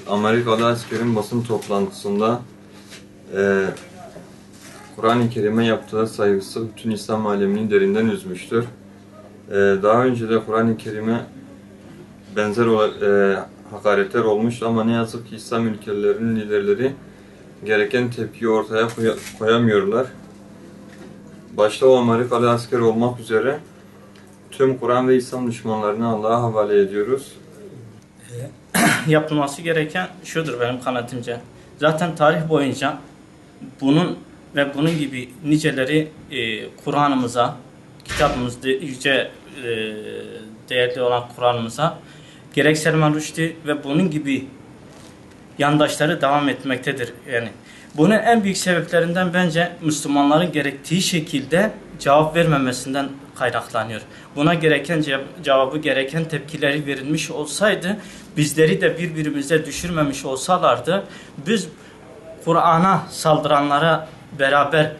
Amerikalı askerin basın toplantısında Kur'an-ı Kerim'e yaptığı saygısı bütün İslam alemini derinden üzmüştür. Daha önce de Kur'an-ı Kerim'e benzer hakaretler olmuştu ama ne yazık ki İslam ülkelerinin liderleri gereken tepkiyi ortaya koyamıyorlar. Başta o Amerikalı asker olmak üzere tüm Kur'an ve İslam düşmanlarını Allah'a havale ediyoruz. Yapılması gereken şudur benim kanaatimce. Zaten tarih boyunca bunun ve bunun gibi niceleri Kur'an'ımıza, kitabımızda yüce değerli olan Kur'an'ımıza gerek Selman Rushdie ve bunun gibi yandaşları devam etmektedir. Yani bunun en büyük sebeplerinden bence Müslümanların gerektiği şekilde cevap vermemesinden kaynaklanıyor. Buna gereken cevabı, gereken tepkileri verilmiş olsaydı, bizleri de birbirimize düşürmemiş olsalardı, biz Kur'an'a saldıranlara beraber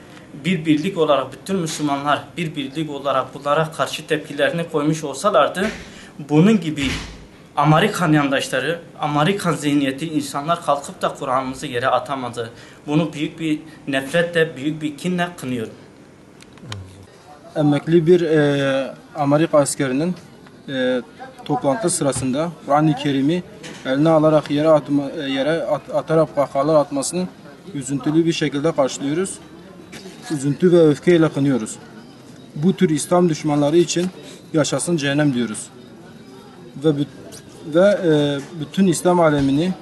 bir birlik olarak bütün Müslümanlar bir birlik olarak bunlara karşı tepkilerini koymuş olsalardı, bunun gibi Amerikan yandaşları, Amerikan zihniyeti insanlar kalkıp da Kur'an'ımızı yere atamadı. Bunu büyük bir nefretle, büyük bir kinle kınıyorum. Emekli bir Amerika askerinin toplantı sırasında Kur'an-ı Kerim'i eline alarak yere atarak kahkahalar atmasını üzüntülü bir şekilde karşılıyoruz. Üzüntü ve öfkeyle kınıyoruz. Bu tür İslam düşmanları için yaşasın cehennem diyoruz. Ve bütün İslam alemini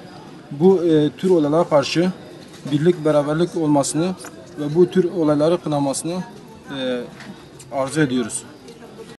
bu tür olaylara karşı birlik, beraberlik olmasını ve bu tür olayları kınamasını arzu ediyoruz.